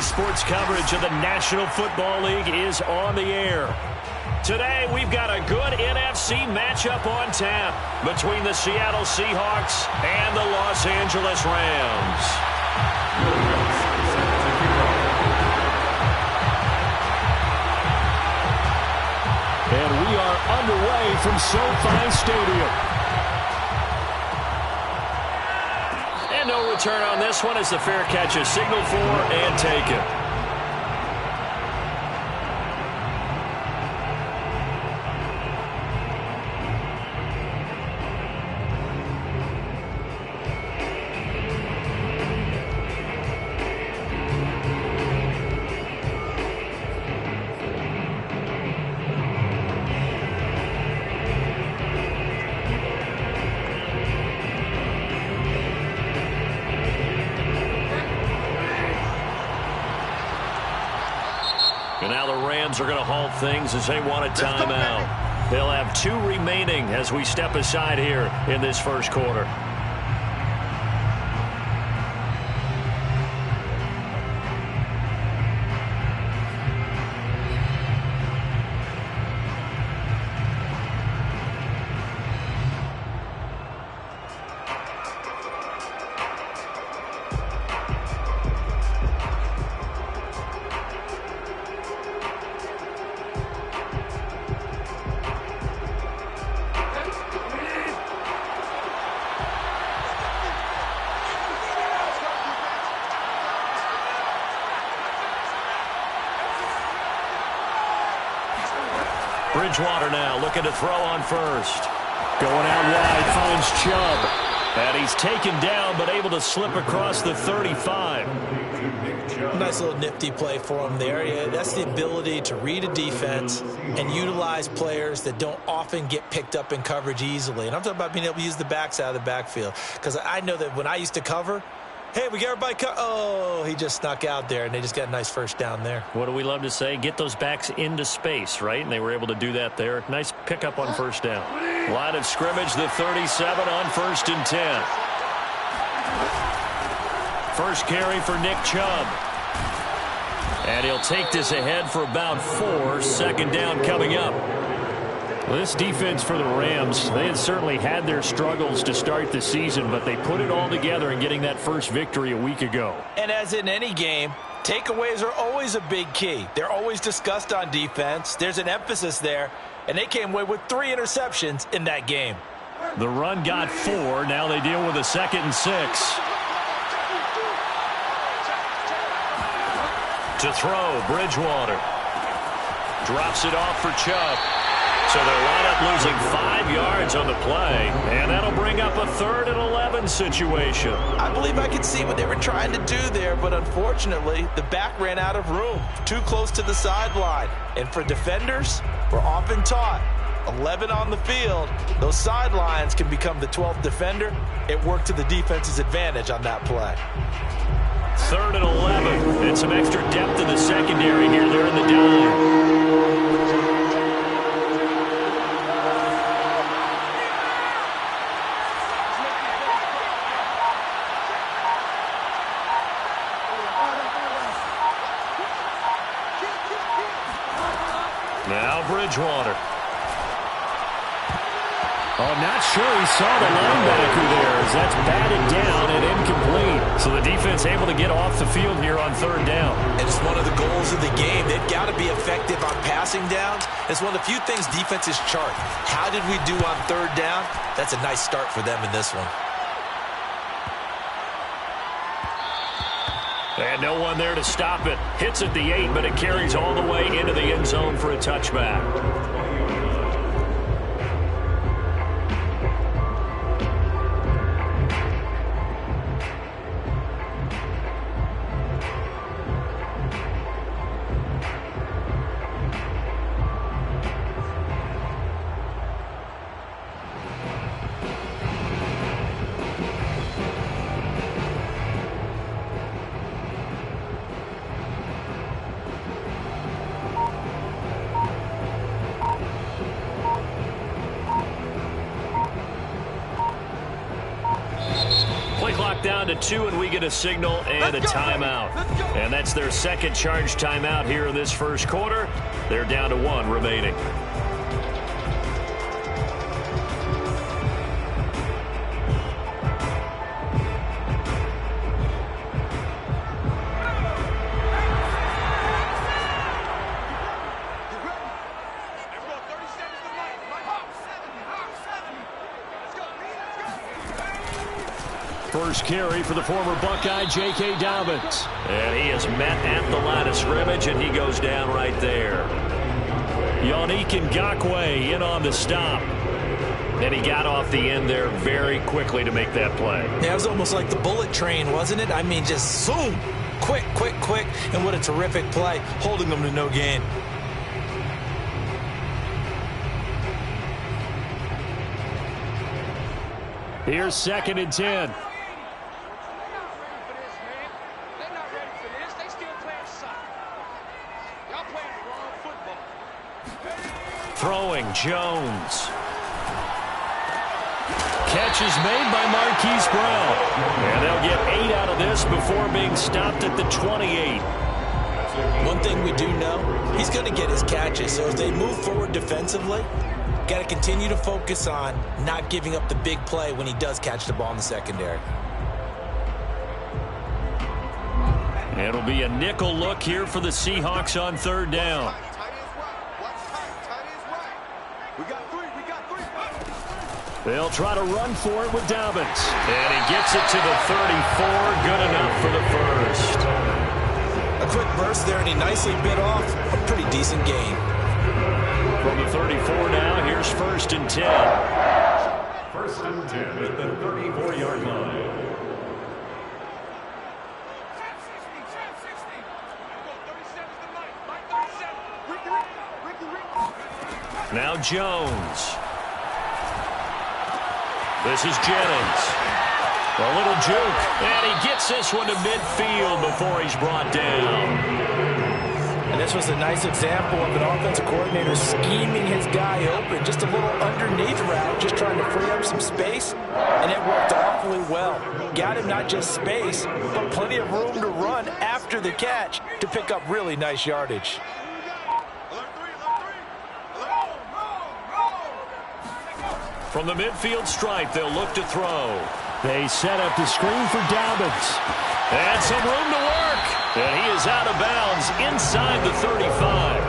sports coverage of the National Football League is on the air. Today, we've got a good NFC matchup on tap between the Seattle Seahawks and the Los Angeles Rams. And we are underway from SoFi Stadium. And no return on this one as the fair catch is signaled for and taken. And now the Rams are going to halt things as they want a timeout. They'll have 2 remaining as we step aside here in this first quarter. Bridgewater now looking to throw on first. Going out wide, finds Chubb. And he's taken down, but able to slip across the 35. Nice little nifty play for him there. Yeah, that's the ability to read a defense and utilize players that don't often get picked up in coverage easily. And I'm talking about being able to use the backs out of the backfield. Because I know that when I used to cover, hey, we got everybody oh, he just snuck out there, and they just got a nice first down there. What do we love to say? Get those backs into space, right? And they were able to do that there. Nice pickup on first down. Line of scrimmage, the 37 on 1st and 10. First carry for Nick Chubb. And he'll take this ahead for about 4. Second down coming up. Well, this defense for the Rams, they had certainly had their struggles to start the season, but they put it all together in getting that first victory a week ago. And as in any game, takeaways are always a big key. They're always discussed on defense. There's an emphasis there, and they came away with 3 interceptions in that game. The run got 4. Now they deal with a 2nd and 6. To throw, Bridgewater. Drops it off for Chubb. So they'll line up losing 5 yards on the play, and that'll bring up a 3rd and 11 situation. I believe I could see what they were trying to do there, but unfortunately, the back ran out of room, too close to the sideline. And for defenders, we're often taught, 11 on the field, those sidelines can become the 12th defender. It worked to the defense's advantage on that play. 3rd and 11, and some extra depth in the secondary here. They're in the dime. Now Bridgewater. I'm not sure he saw the linebacker there as that's batted down and incomplete. So the defense able to get off the field here on 3rd down. And it's one of the goals of the game. They've got to be effective on passing downs. It's one of the few things defenses chart. How did we do on 3rd down? That's a nice start for them in this one. And no one there to stop it. Hits at the 8, but it carries all the way into the end zone for a touchback. down to 2, and we get a signal and a timeout. And that's their second charge timeout here in this first quarter. They're down to 1 remaining. First carry for the former Buckeye, J.K. Dobbins. And he is met at the line of scrimmage, and he goes down right there. Yannick Ngakoue in on the stop. And he got off the end there very quickly to make that play. Yeah, it was almost like the bullet train, wasn't it? I mean, just zoom, quick, quick, quick. And what a terrific play, holding them to no gain. Here's 2nd and 10. Throwing, Jones. Catch is made by Marquise Brown. And they'll get 8 out of this before being stopped at the 28. One thing we do know, he's going to get his catches. So as they move forward defensively, got to continue to focus on not giving up the big play when he does catch the ball in the secondary. It'll be a nickel look here for the Seahawks on 3rd down. They'll try to run for it with Dobbins. And he gets it to the 34. Good enough for the first. A quick burst there, and he nicely bit off a pretty decent gain. From the 34 now, here's 1st and 10. 1st and 10 at the 34-yard line. Now Jones. This is Jennings. A little juke. And he gets this one to midfield before he's brought down. And this was a nice example of an offensive coordinator scheming his guy open. Just a little underneath route, just trying to free up some space. And it worked awfully well. Got him not just space, but plenty of room to run after the catch to pick up really nice yardage. From the midfield stripe, they'll look to throw. They set up the screen for Dobbins. And some room to work. And he is out of bounds inside the 35.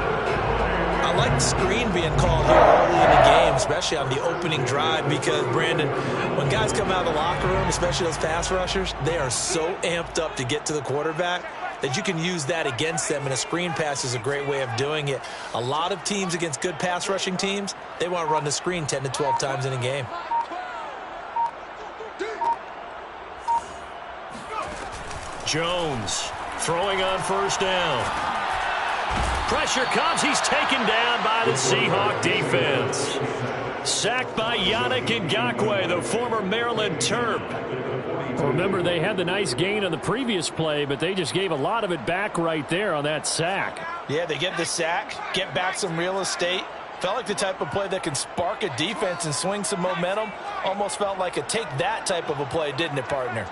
I like the screen being called here early in the game, especially on the opening drive, because, Brandon, when guys come out of the locker room, especially those pass rushers, they are so amped up to get to the quarterback that you can use that against them, and a screen pass is a great way of doing it. A lot of teams against good pass rushing teams, they want to run the screen 10 to 12 times in a game. Jones throwing on 1st down. Pressure comes. He's taken down by the Seahawk defense. Sacked by Yannick Ngakoue, the former Maryland Terp. Remember, they had the nice gain on the previous play, but they just gave a lot of it back right there on that sack. Yeah, they get the sack, get back some real estate. Felt like the type of play that can spark a defense and swing some momentum. Almost felt like a take that type of a play, didn't it, partner?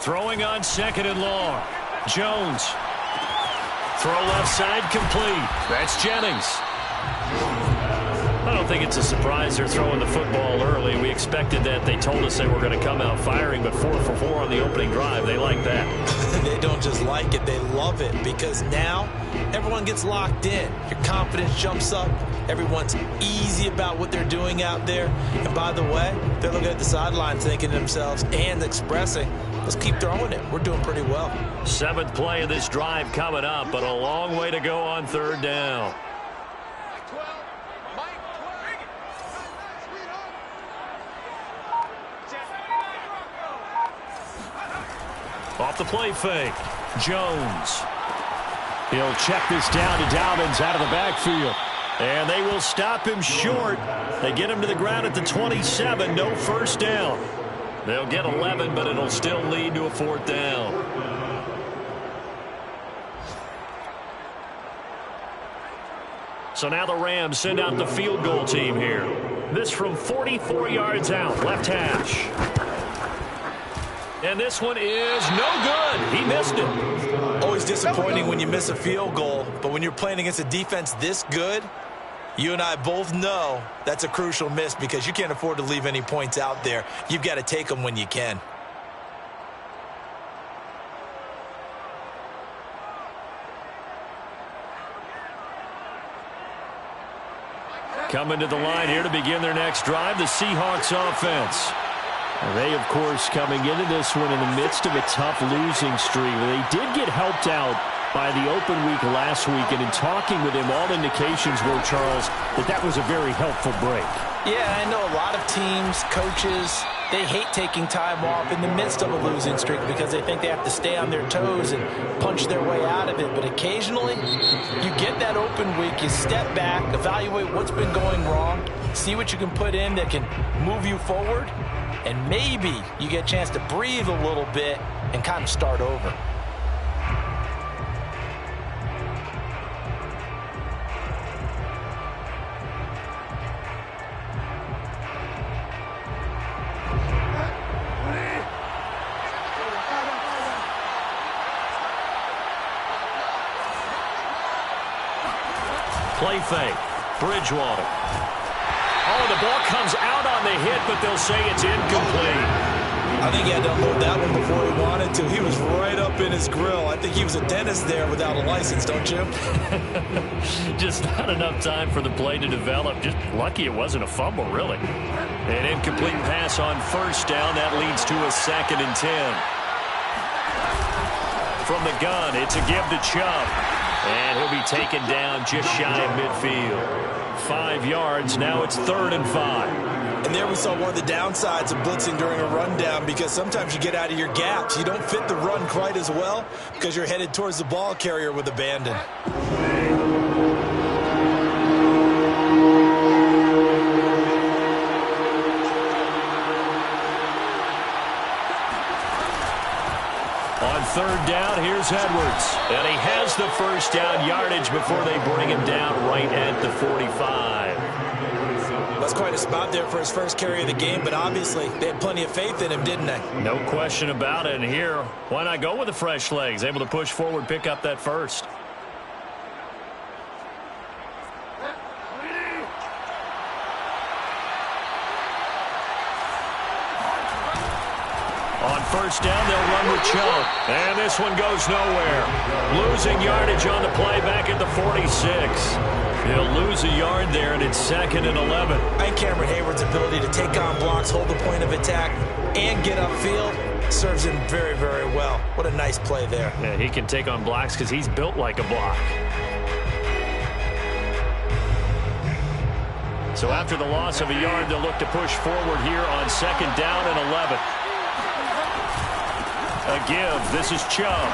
Throwing on 2nd and long. Jones. Throw left side complete. That's Jennings. I don't think it's a surprise they're throwing the football early. We expected that. They told us they were going to come out firing, but 4 for 4 on the opening drive. They like that. They don't just like it, they love it, because now everyone gets locked in. Your confidence jumps up. Everyone's easy about what they're doing out there. And by the way, they're looking at the sideline thinking to themselves and expressing, let's keep throwing it. We're doing pretty well. 7th play of this drive coming up, but a long way to go on 3rd down. Off the play fake. Jones. He'll check this down to Dobbins out of the backfield. And they will stop him short. They get him to the ground at the 27. No 1st down. They'll get 11, but it'll still lead to a 4th down. So now the Rams send out the field goal team here. This from 44 yards out, left hash. And this one is no good. He missed it. Always disappointing when you miss a field goal, but when you're playing against a defense this good, you and I both know that's a crucial miss because you can't afford to leave any points out there. You've got to take them when you can. Coming to the line here to begin their next drive, the Seahawks offense. They, of course, coming into this one in the midst of a tough losing streak. They did get helped out by the open week last week, and in talking with him, all indications were, Charles, that was a very helpful break. Yeah, I know a lot of teams, coaches, they hate taking time off in the midst of a losing streak because they think they have to stay on their toes and punch their way out of it. But occasionally, you get that open week, you step back, evaluate what's been going wrong, see what you can put in that can move you forward, and maybe you get a chance to breathe a little bit and kind of start over. Play fake. Bridgewater. Oh, the ball comes out on the hit, but they'll say it's incomplete. I think he had to unload that one before he wanted to. He was right up in his grill. I think he was a dentist there without a license, don't you? Just not enough time for the play to develop. Just lucky it wasn't a fumble, really. An incomplete pass on first down. That leads to a 2nd and 10. From the gun, it's a give to Chubb. And he'll be taken down just shy of midfield. 5 yards. Now it's 3rd and 5. And there we saw one of the downsides of blitzing during a rundown because sometimes you get out of your gaps. You don't fit the run quite as well because you're headed towards the ball carrier with abandon. On 3rd down, here's Edwards. And he has the first down yardage before they bring him down right at the 45. That's quite a spot there for his first carry of the game, but obviously they had plenty of faith in him, didn't they? No question about it. And here, why not go with the fresh legs? Able to push forward, pick up that first. On first down, they'll run with Chubb. And this one goes nowhere. Losing yardage on the play back at the 46. He'll lose a yard there, and it's 2nd and 11. And Cameron Hayward's ability to take on blocks, hold the point of attack, and get upfield serves him very, very well. What a nice play there. Yeah, he can take on blocks because he's built like a block. So after the loss of a yard, they'll look to push forward here on 2nd down and 11. A give. This is Chubb.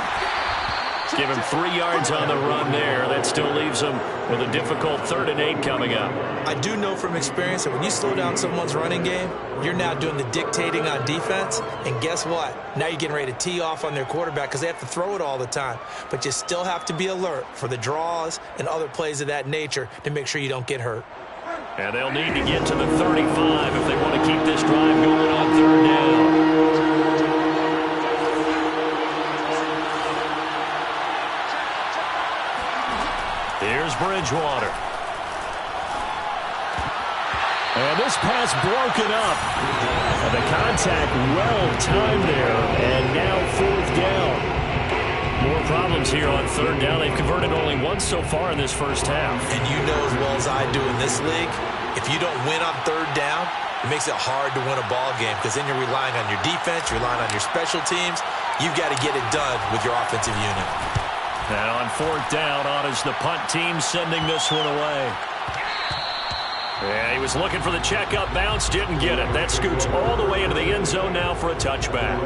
Give him 3 yards on the run there. That still leaves him with a difficult 3rd and 8 coming up. I do know from experience that when you slow down someone's running game, you're now doing the dictating on defense. And guess what? Now you're getting ready to tee off on their quarterback because they have to throw it all the time. But you still have to be alert for the draws and other plays of that nature to make sure you don't get hurt. And they'll need to get to the 35 if they want to keep this drive going on 3rd down. Here's Bridgewater. And this pass broken up. And the contact well timed there. And now 4th down. More problems here on 3rd down. They've converted only once so far in this first half. And you know as well as I do in this league, if you don't win on 3rd down, it makes it hard to win a ball game because then you're relying on your defense, you're relying on your special teams. You've got to get it done with your offensive unit. And on 4th down, on is the punt team sending this one away. Yeah, he was looking for the checkup bounce, didn't get it. That scoots all the way into the end zone now for a touchback.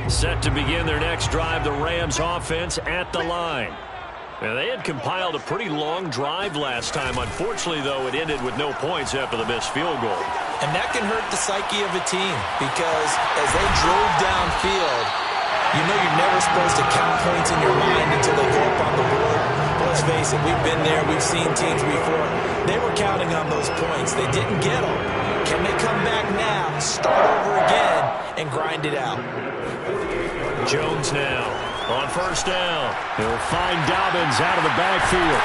Set to begin their next drive, the Rams offense at the line. And they had compiled a pretty long drive last time. Unfortunately, though, it ended with no points after the missed field goal. And that can hurt the psyche of a team because as they drove downfield, you know you're never supposed to count points in your mind until they go up on the board. Let's face it, we've been there. We've seen teams before. They were counting on those points. They didn't get them. Can they come back now, start over again, and grind it out? Jones now on first down. He'll find Dobbins out of the backfield.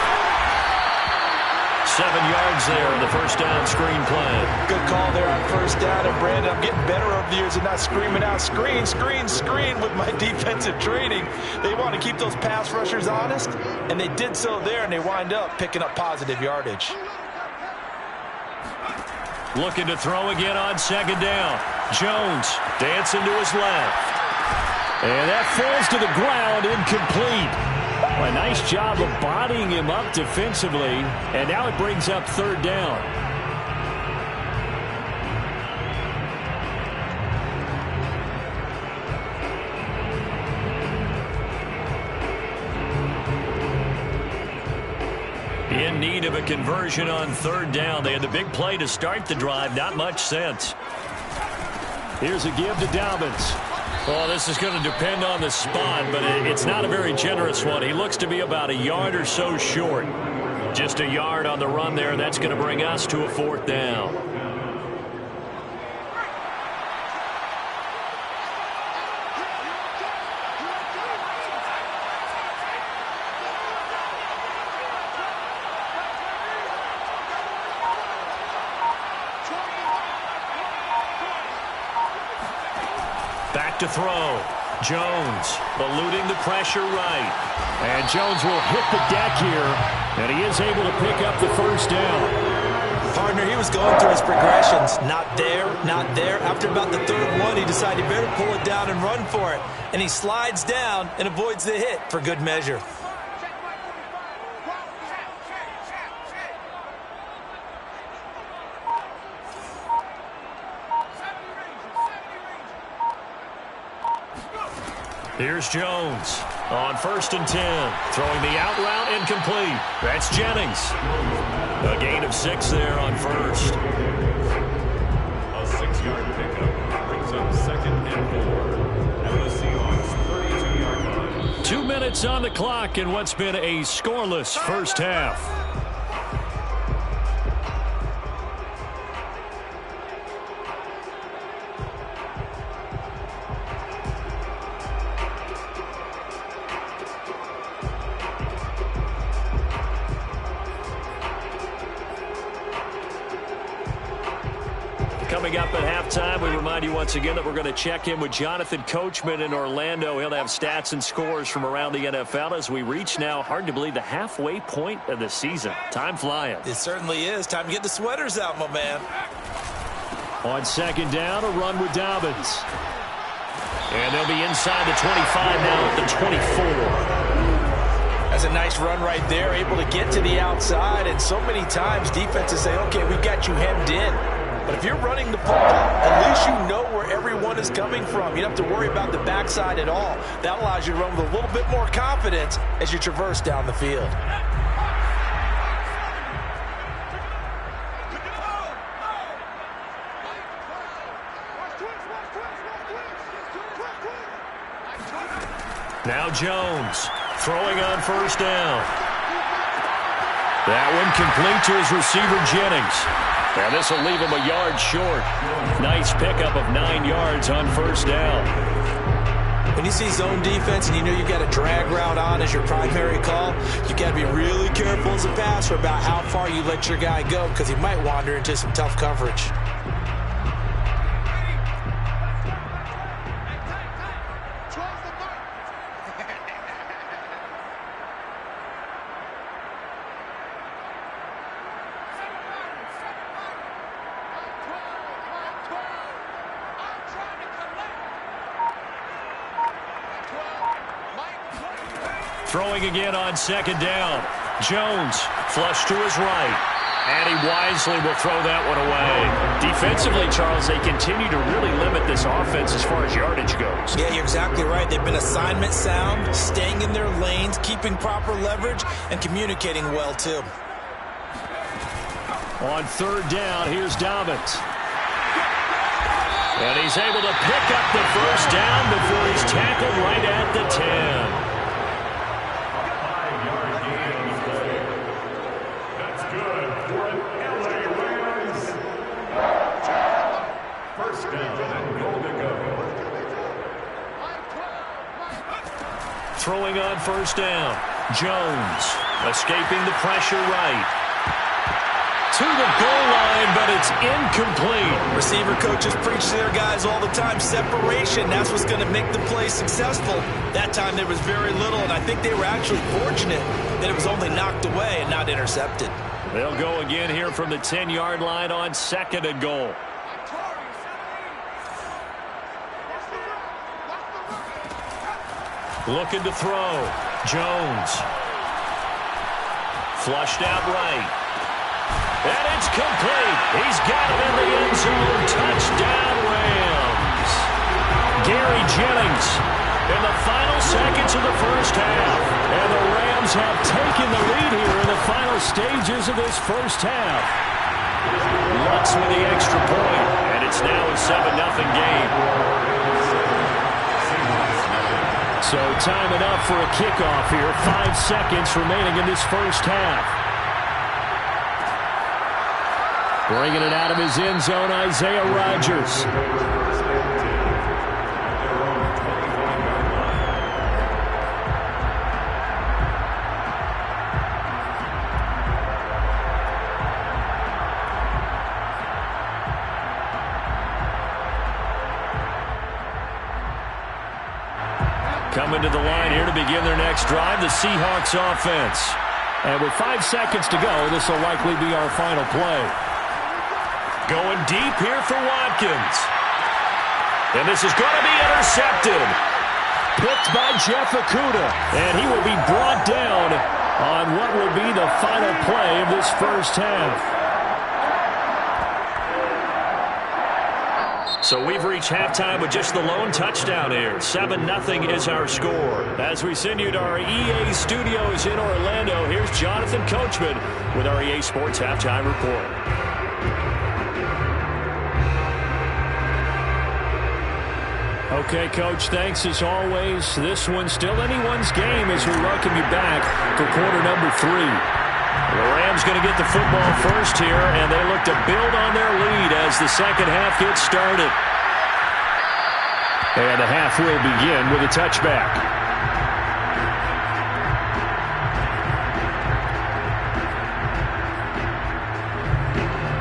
7 yards there on the first down screen play. Good call there on first down. And, Brandon, I'm getting better over the years and not screaming out, screen, screen, screen with my defensive training. They want to keep those pass rushers honest, and they did so there, and they wind up picking up positive yardage. Looking to throw again on second down. Jones dancing to his left. And that falls to the ground, incomplete. A nice job of bodying him up defensively, and now it brings up third down. In need of a conversion on third down. They had the big play to start the drive. Not much sense. Here's a give to Dobbins. Well, this is going to depend on the spot, but it's not a very generous one. He looks to be about a yard or so short. Just a yard on the run there. That's going to bring us to a fourth down. Back to throw. Jones eluding the pressure right. And Jones will hit the deck here, and he is able to pick up the first down. Partner, he was going through his progressions. Not there, not there. After about the third one, he decided he better pull it down and run for it. And he slides down and avoids the hit for good measure. Here's Jones on 1st and 10. Throwing the out route incomplete. That's Jennings. A gain of 6 there on first. A 6-yard pickup brings up 2nd and 4. And the Seahawks 32-yard line. 2 minutes on the clock in what's been a scoreless first half. Coming up at halftime, we remind you once again that we're going to check in with Jonathan Coachman in Orlando. He'll have stats and scores from around the NFL as we reach now, hard to believe, the halfway point of the season. Time flying. It certainly is. Time to get the sweaters out, my man. On 2nd down, a run with Dobbins. And they'll be inside the 25 now at the 24. That's a nice run right there, able to get to the outside. And so many times defenses say, okay, we've got you hemmed in. But if you're running the football, at least you know where everyone is coming from. You don't have to worry about the backside at all. That allows you to run with a little bit more confidence as you traverse down the field. Now Jones throwing on 1st down. That one complete to his receiver, Jennings. And this will leave him a yard short. Nice pickup of 9 yards on 1st down. When you see zone defense and you know you've got a drag route on as your primary call, you got to be really careful as a passer about how far you let your guy go because he might wander into some tough coverage. Throwing again on 2nd down. Jones flush to his right. And he wisely will throw that one away. Defensively, Charles, they continue to really limit this offense as far as yardage goes. Yeah, you're exactly right. They've been assignment sound, staying in their lanes, keeping proper leverage, and communicating well, too. On third down, here's Dobbins. And he's able to pick up the first down before he's tackled right at the 10. Throwing on first down. Jones escaping the pressure right. To the goal line, but it's incomplete. Receiver coaches preach to their guys all the time. Separation, that's what's going to make the play successful. That time there was very little, and I think they were actually fortunate that it was only knocked away and not intercepted. They'll go again here from the 10-yard line on second and goal. Looking to throw. Jones. Flushed out right. And it's complete. He's got it in the end zone. Touchdown, Rams. Gary Jennings in the final seconds of the first half. And the Rams have taken the lead here in the final stages of this first half. Lutz with the extra point. And it's now a 7-0 game. So time enough for a kickoff here. 5 seconds remaining in this first half. Bringing it out of his end zone, Isaiah Rodgers. Coming to the line here to begin their next drive, the Seahawks offense. And with 5 seconds to go, this will likely be our final play. Going deep here for Watkins. And this is going to be intercepted. Picked by Jeff Okudah. And he will be brought down on what will be the final play of this first half. So we've reached halftime with just the lone touchdown here. 7-0 is our score. As we send you to our EA studios in Orlando, here's Jonathan Coachman with our EA Sports Halftime Report. Okay, Coach, thanks as always. This one's still anyone's game as we welcome you back for quarter number 3. The Rams going to get the football first here, and they look to build on their lead as the second half gets started. And the half will begin with a touchback.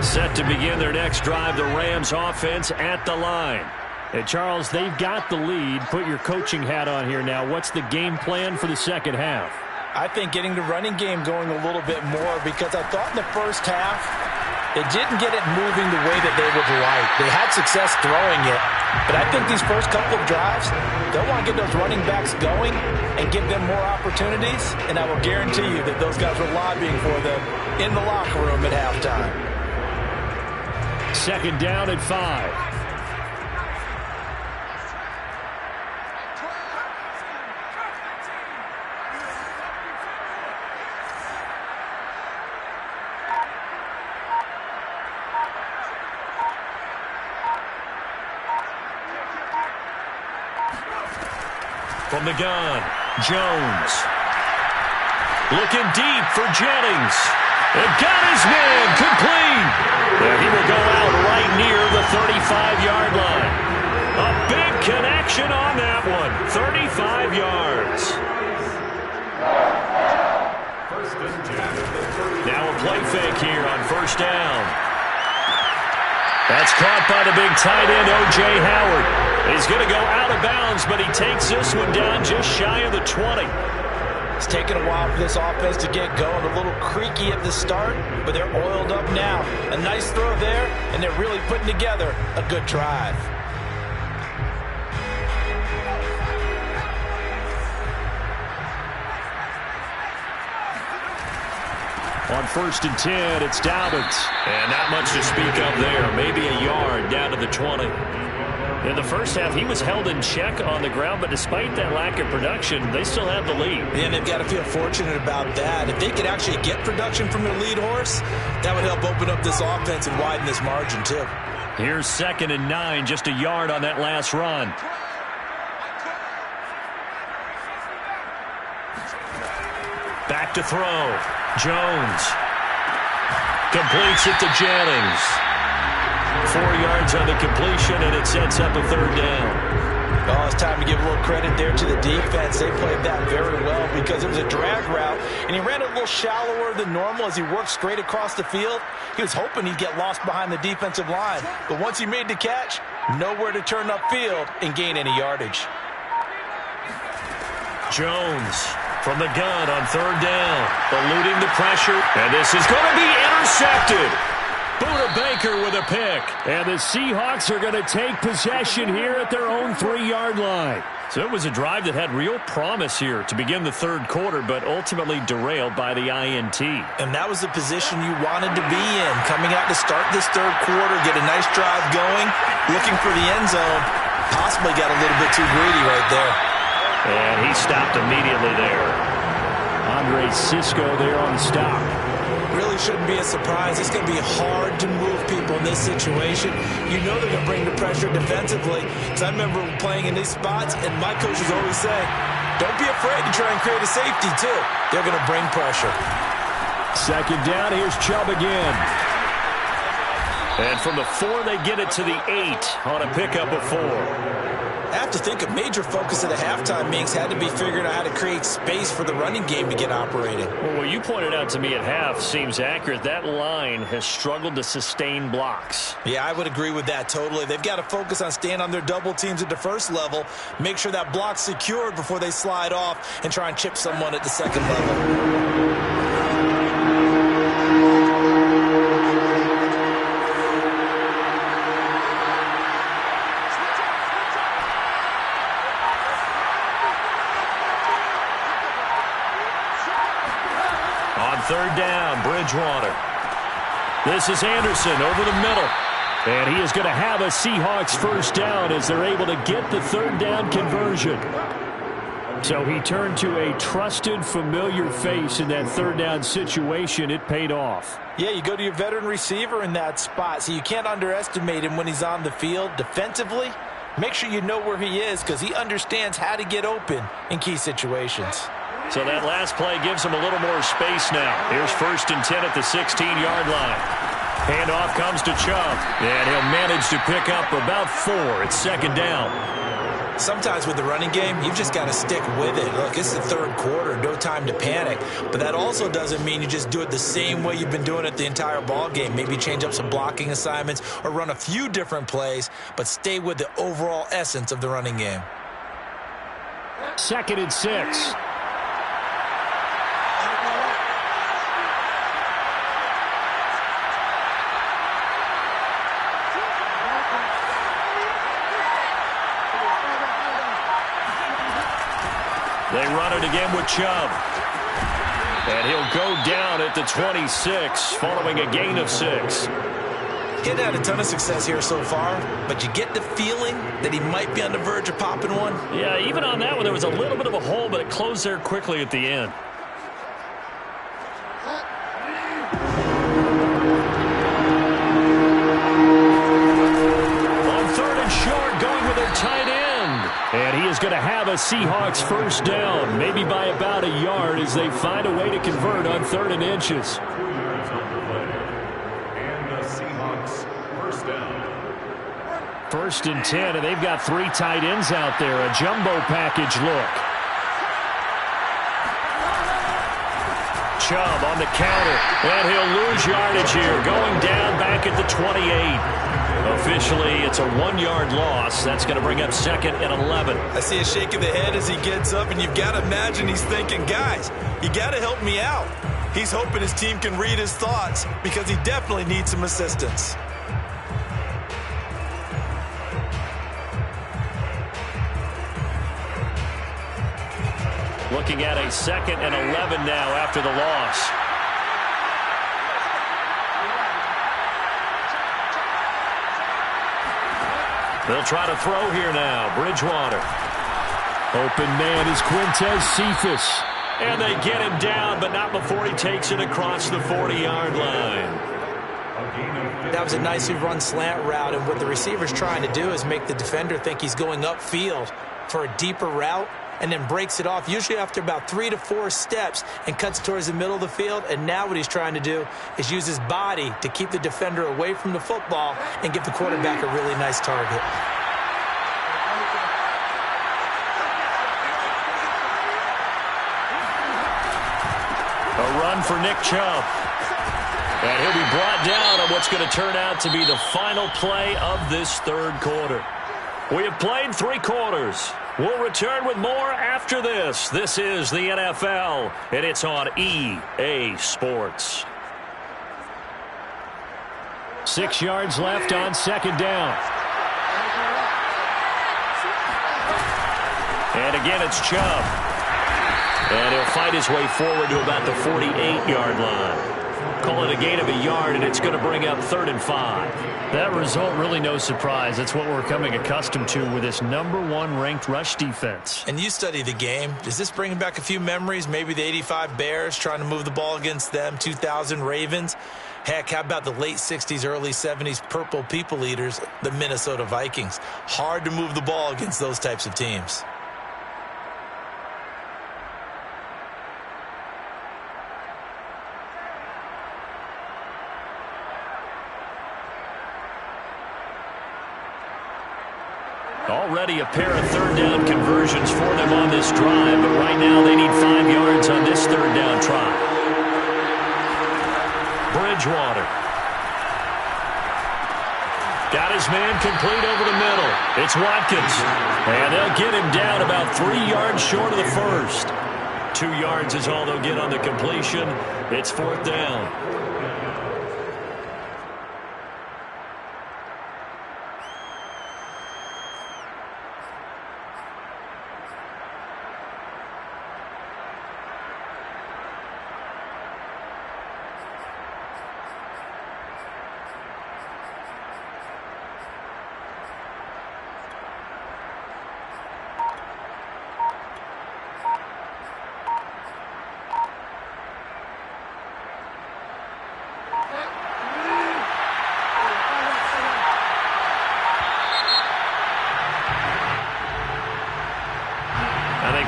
Set to begin their next drive, the Rams offense at the line. And Charles, they've got the lead. Put your coaching hat on here now. What's the game plan for the second half? I think getting the running game going a little bit more, because I thought in the first half they didn't get it moving the way that they would like. They had success throwing it, but I think these first couple of drives, they'll want to get those running backs going and give them more opportunities, and I will guarantee you that those guys were lobbying for them in the locker room at halftime. Second down at 5. From the gun, Jones. Looking deep for Jennings. And got his man complete. And he will go out right near the 35-yard line. A big connection on that one. 35 yards. Now a play fake here on first down. That's caught by the big tight end, O.J. Howard. He's going to go out of bounds, but he takes this one down just shy of the 20. It's taken a while for this offense to get going. A little creaky at the start, but they're oiled up now. A nice throw there, and they're really putting together a good drive. On 1st and 10, it's Dobbins. And not much to speak of there. Maybe a yard down to the 20. In the first half, he was held in check on the ground, but despite that lack of production, they still have the lead. And they've got to feel fortunate about that. If they could actually get production from their lead horse, that would help open up this offense and widen this margin too. Here's 2nd and 9, just a yard on that last run. Back to throw. Jones completes it to Jennings. 4 yards on the completion, and it sets up a 3rd down. Oh, it's time to give a little credit there to the defense. They played that very well because it was a drag route, and he ran a little shallower than normal as he worked straight across the field. He was hoping he'd get lost behind the defensive line, but once he made the catch, nowhere to turn upfield and gain any yardage. Jones from the gun on 3rd down, eluding the pressure, and this is going to be intercepted. Buda Baker with a pick. And the Seahawks are going to take possession here at their own 3-yard line. So it was a drive that had real promise here to begin the 3rd quarter, but ultimately derailed by the INT. And that was the position you wanted to be in. Coming out to start this 3rd quarter, get a nice drive going, looking for the end zone. Possibly got a little bit too greedy right there. And he stopped immediately there. Andre Sisco there on the stop. Really shouldn't be a surprise. It's going to be hard to move people in this situation. You know they're going to bring the pressure defensively. Because I remember playing in these spots, and my coaches always say, don't be afraid to try and create a safety, too. They're going to bring pressure. 2nd down, here's Chubb again. And from the 4, they get it to the 8 on a pickup of 4. I have to think a major focus of the halftime meetings had to be figuring out how to create space for the running game to get operating. Well, what you pointed out to me at half seems accurate. That line has struggled to sustain blocks. Yeah, I would agree with that totally. They've got to focus on staying on their double teams at the first level, make sure that block's secured before they slide off and try and chip someone at the 2nd level. On 3rd down, Bridgewater. This is Anderson over the middle. And he is going to have a Seahawks 1st down as they're able to get the 3rd down conversion. So he turned to a trusted, familiar face in that 3rd down situation. It paid off. Yeah, you go to your veteran receiver in that spot, so you can't underestimate him when he's on the field. Defensively, make sure you know where he is because he understands how to get open in key situations. So that last play gives him a little more space now. Here's 1st and 10 at the 16-yard line. Handoff comes to Chubb, and he'll manage to pick up about 4. It's 2nd down. Sometimes with the running game, you've just got to stick with it. Look, it's the 3rd quarter, no time to panic. But that also doesn't mean you just do it the same way you've been doing it the entire ball game. Maybe change up some blocking assignments or run a few different plays, but stay with the overall essence of the running game. 2nd and 6. They run it again with Chubb. And he'll go down at the 26 following a gain of 6. He's had a ton of success here so far, but you get the feeling that he might be on the verge of popping one. Yeah, even on that one, there was a little bit of a hole, but it closed there quickly at the end. On 3rd and short, going with a tight end. And he is going to have a Seahawks 1st down, maybe by about a yard as they find a way to convert on 3rd and inches. And the Seahawks 1st down. 1st and 10, and they've got 3 tight ends out there. A jumbo package look. Chubb on the counter, and he'll lose yardage here, going down back at the 28. Officially, it's a 1-yard loss. That's going to bring up 2nd and 11. I see a shake of the head as he gets up, and you've got to imagine he's thinking, guys, you got to help me out. He's hoping his team can read his thoughts because he definitely needs some assistance. Looking at a 2nd and 11 now after the loss. They'll try to throw here now. Bridgewater. Open man is Quintez Cephas. And they get him down, but not before he takes it across the 40-yard line. That was a nicely run slant route, and what the receiver's trying to do is make the defender think he's going upfield for a deeper route, and then breaks it off, usually after about 3 to 4 steps, and cuts towards the middle of the field. And now what he's trying to do is use his body to keep the defender away from the football and give the quarterback a really nice target. A run for Nick Chubb. And he'll be brought down on what's going to turn out to be the final play of this third quarter. We have played 3 quarters. We'll return with more after this. This is the NFL, and it's on EA Sports. 6 yards left on second down. And again, it's Chubb. And he'll fight his way forward to about the 48-yard line. Call it a gain of a yard, and it's going to bring up 3rd and 5. That result, really no surprise. That's what we're coming accustomed to with this #1 ranked rush defense. And you study the game. Is this bringing back a few memories? Maybe the 85 Bears trying to move the ball against them, 2000 Ravens. Heck, how about the late 60s, early 70s Purple People Eaters, the Minnesota Vikings? Hard to move the ball against those types of teams. Already a pair of third down conversions for them on this drive, but right now they need 5 yards on this third down try. Bridgewater. Got his man complete over the middle. It's Watkins. And they'll get him down about 3 yards short of the first. 2 yards is all they'll get on the completion. It's 4th down.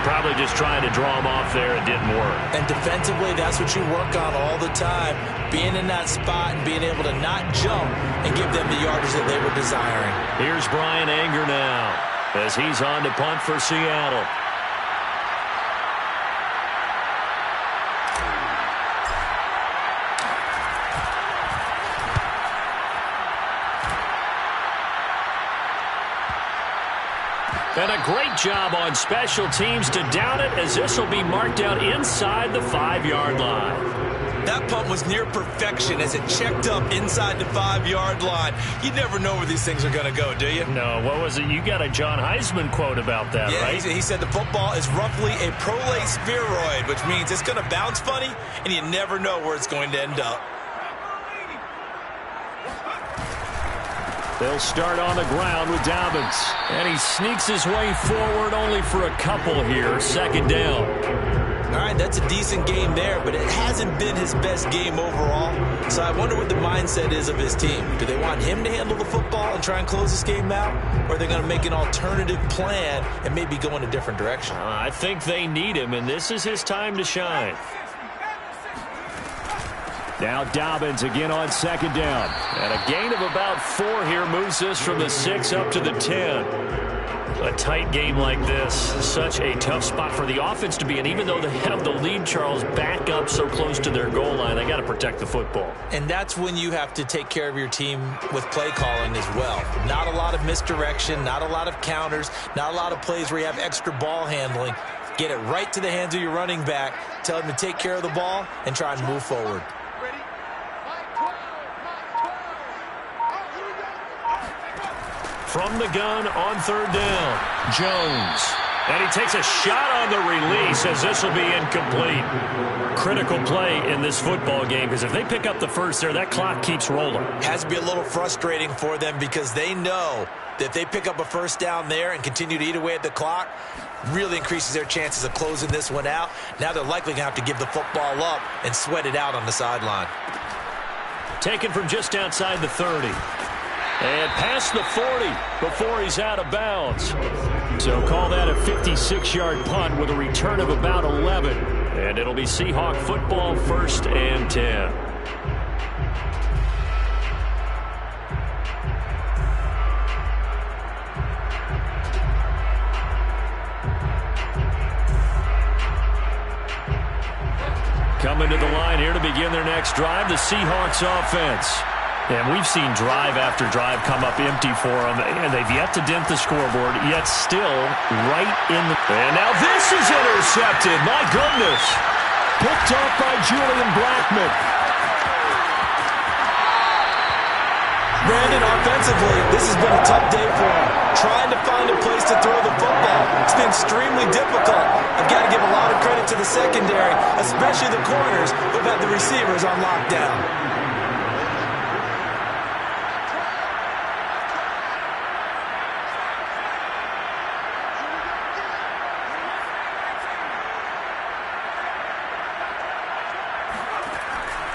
Probably just trying to draw him off there. It didn't work. And defensively, that's what you work on all the time. Being in that spot and being able to not jump and give them the yardage that they were desiring. Here's Brian Anger now as he's on to punt for Seattle. And a great job on special teams to down it, as this will be marked out inside the 5-yard line. That punt was near perfection as it checked up inside the 5-yard line. You never know where these things are going to go, do you? No, what was it? You got a John Heisman quote about that, right? He said the football is roughly a prolate spheroid, which means it's going to bounce funny, and you never know where it's going to end up. They'll start on the ground with Dobbins. And he sneaks his way forward only for a couple here. 2nd down. All right, that's a decent game there, but it hasn't been his best game overall. So I wonder what the mindset is of his team. Do they want him to handle the football and try and close this game out? Or are they going to make an alternative plan and maybe go in a different direction? I think they need him, and this is his time to shine. Now Dobbins again on 2nd down. And a gain of about 4 here moves us from the 6 up to the 10. A tight game like this, such a tough spot for the offense to be in. Even though they have the lead, Charles, back up so close to their goal line, they got to protect the football. And that's when you have to take care of your team with play calling as well. Not a lot of misdirection, not a lot of counters, not a lot of plays where you have extra ball handling. Get it right to the hands of your running back, tell him to take care of the ball, and try and move forward. From the gun on 3rd down, Jones. And he takes a shot on the release as this will be incomplete. Critical play in this football game because if they pick up the first there, that clock keeps rolling. Has to be a little frustrating for them because they know that if they pick up a first down there and continue to eat away at the clock, really increases their chances of closing this one out. Now they're likely going to have to give the football up and sweat it out on the sideline. Taken from just outside the 30. And past the 40 before he's out of bounds. So call that a 56-yard punt with a return of about 11. And it'll be Seahawk football, 1st and 10. Coming to the line here to begin their next drive, the Seahawks offense. And we've seen drive after drive come up empty for them, and they've yet to dent the scoreboard, yet still right in the... And now this is intercepted. My goodness. Picked up by Julian Blackmon. Brandon, offensively, this has been a tough day for him. Trying to find a place to throw the football. It's been extremely difficult. I've got to give a lot of credit to the secondary, especially the corners who've had the receivers on lockdown.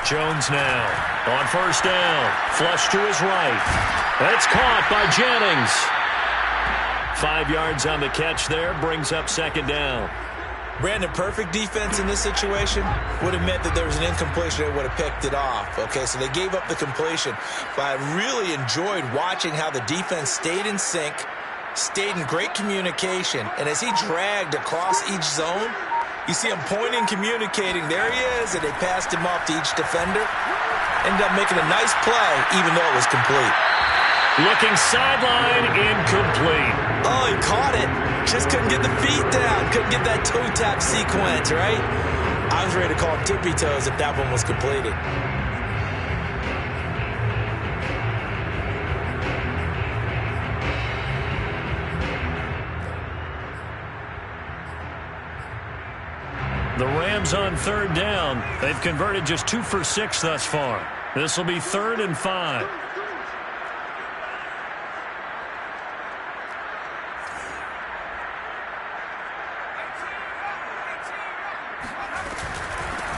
Jones now on first down. Flush to his right. That's caught by Jennings. 5 yards on the catch there. Brings up 2nd down. Brandon, perfect defense in this situation would have meant that there was an incompletion. They would have picked it off. Okay, so they gave up the completion. But I really enjoyed watching how the defense stayed in sync, stayed in great communication, and as he dragged across each zone, you see him pointing, communicating. There he is, and they passed him off to each defender. Ended up making a nice play, even though it was complete. Looking sideline, incomplete. Oh, he caught it. Just couldn't get the feet down. Couldn't get that toe tap sequence, right? I was ready to call him tippy toes if that one was completed. The Rams on 3rd down. They've converted just 2 for 6 thus far. This will be 3rd and 5.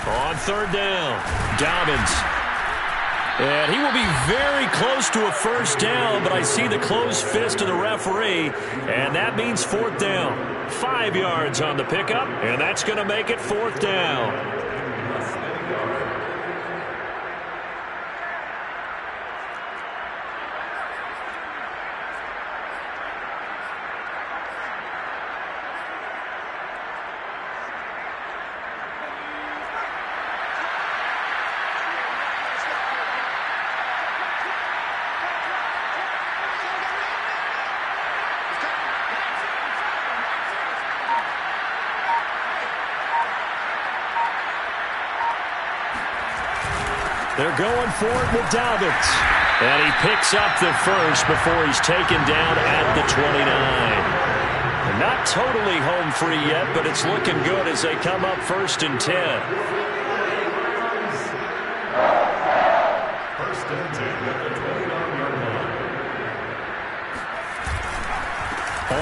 On 3rd down, Dobbins. And he will be very close to a first down, but I see the closed fist of the referee, and that means 4th down. 5 yards on the pickup, and that's going to make it 4th down. They're going for it with Dobbins. And he picks up the first before he's taken down at the 29. Not totally home free yet, but it's looking good as they come up 1st and 10. 1st and 10 at the 29-yard line.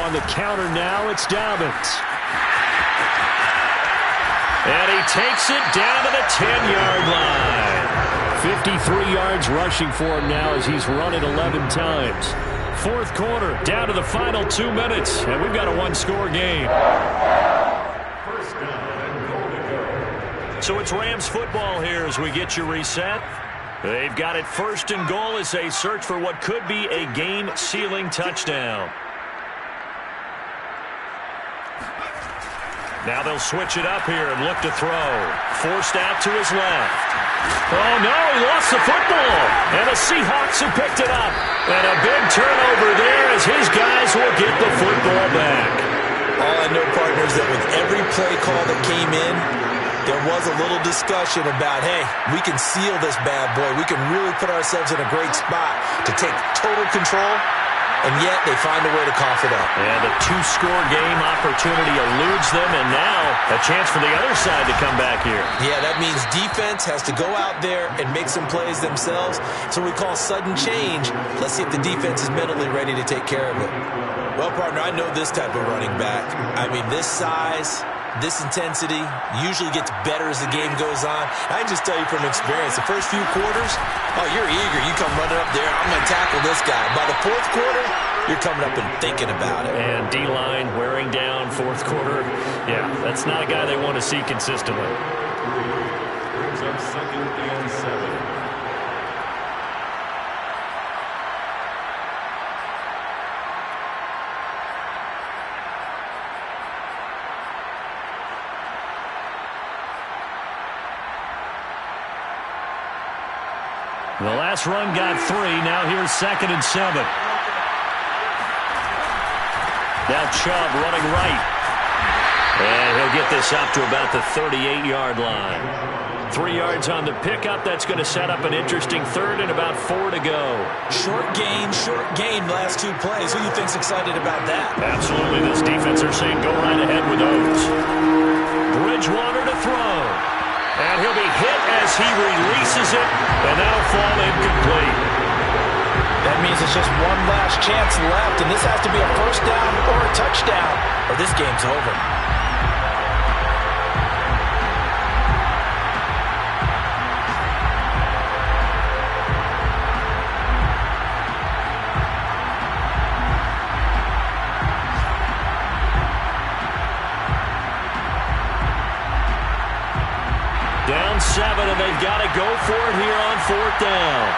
On the counter now, it's Dobbins. And he takes it down to the 10-yard line. 53 yards rushing for him now as he's run it 11 times. 4th quarter, down to the final 2 minutes, and we've got a 1-score game. First down and goal to go. So it's Rams football here as we get you reset. They've got it 1st and goal as they search for what could be a game-sealing touchdown. Now they'll switch it up here and look to throw. Forced out to his left. Oh, no, he lost the football. And the Seahawks have picked it up. And a big turnover there as his guys will get the football back. All I know, partners, that with every play call that came in, there was a little discussion about, hey, we can seal this bad boy. We can really put ourselves in a great spot to take total control. and yet they find a way to cough it up. And a two-score game opportunity eludes them, and now a chance for the other side to come back here. Yeah, that means defense has to go out there and make some plays themselves. So we call sudden change. Let's see if the defense is mentally ready to take care of it. Well, partner, I know this type of running back. I mean, this size, this intensity usually gets better as the game goes on. I can just tell you from experience, the first few quarters, oh, you're eager. You come running up there, I'm going to tackle this guy. By the fourth quarter, you're coming up and thinking about it. And D-line wearing down fourth quarter. Yeah, that's not a guy they want to see consistently. Brings up 2nd and 7. The last run got 3. Now here's 2nd and 7. Now Chubb running right. And he'll get this up to about the 38-yard line. 3 yards on the pickup. That's going to set up an interesting third and about 4 to go. Short gain last 2 plays. Who do you think's excited about that? Absolutely. This defense are saying go right ahead with those. Bridgewater to throw. And he'll be hit as he releases it, and that'll fall incomplete. That means it's just one last chance left, and this has to be a first down or a touchdown, or this game's over. Down 7, and they've got to go for it here on 4th down.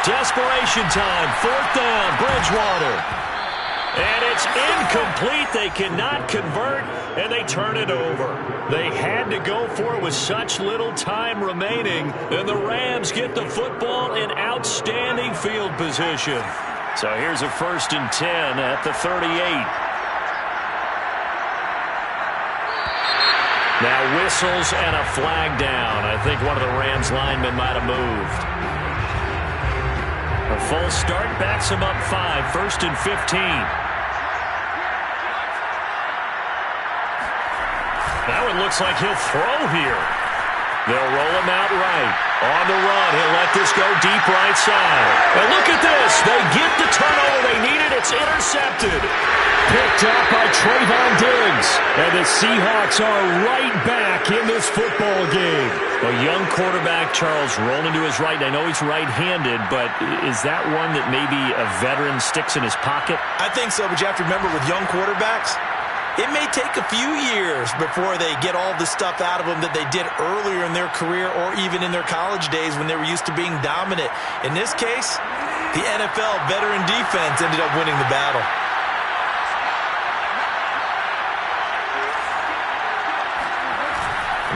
Desperation time, 4th down, Bridgewater. And it's incomplete. They cannot convert, and they turn it over. They had to go for it with such little time remaining, and the Rams get the football in outstanding field position. So here's a 1st and 10 at the 38. Now whistles and a flag down. I think one of the Rams linemen might have moved. A full start backs him up 5, 1st and 15. Now it looks like he'll throw here. They'll roll him out right. On the run, he'll let this go deep right side. And look at this. They get the turnover they needed. It's intercepted. Picked up by Trayvon Diggs. And the Seahawks are right back in this football game. A young quarterback, Charles, rolling to his right. I know he's right-handed, but is that one that maybe a veteran sticks in his pocket? I think so, but you have to remember with young quarterbacks, it may take a few years before they get all the stuff out of them that they did earlier in their career or even in their college days when they were used to being dominant. In this case, the NFL veteran defense ended up winning the battle.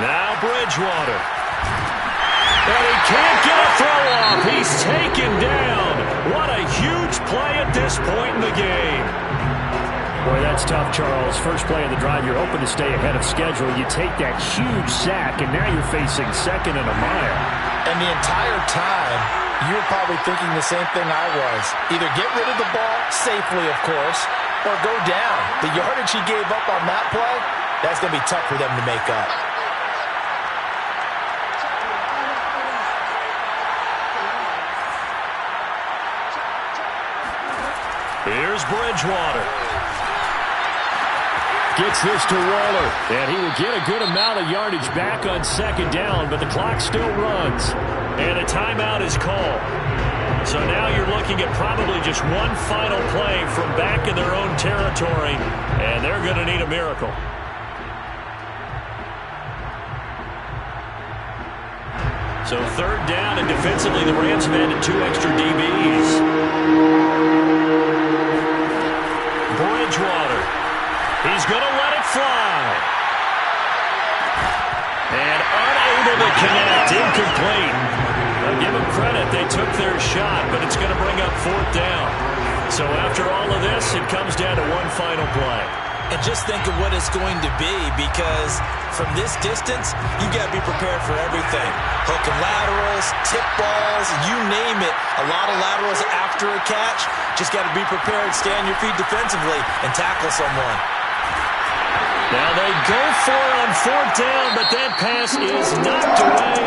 Now Bridgewater. And he can't get a throw off. He's taken down. What a huge play at this point in the game. Boy, that's tough, Charles. First play of the drive, you're hoping to stay ahead of schedule. You take that huge sack, and now you're facing 2nd and a mile. And the entire time, you were probably thinking the same thing I was. Either get rid of the ball, safely, of course, or go down. The yardage he gave up on that play, that's going to be tough for them to make up. Here's Bridgewater. Gets this to Waller, and he will get a good amount of yardage back on 2nd down, but the clock still runs. And a timeout is called. So now you're looking at probably just one final play from back in their own territory, and they're going to need a miracle. So 3rd down, and defensively the Rams have added 2 extra DBs. Bridgewater. He's going to let it fly. And unable to connect. Incomplete. I'll give them credit. They took their shot, but it's going to bring up 4th down. So after all of this, it comes down to one final play. And just think of what it's going to be, because from this distance, you've got to be prepared for everything. Hook and laterals, tip balls, you name it. A lot of laterals after a catch. Just got to be prepared, stay on your feet defensively, and tackle someone. Now they go for it on 4th down, but that pass is knocked away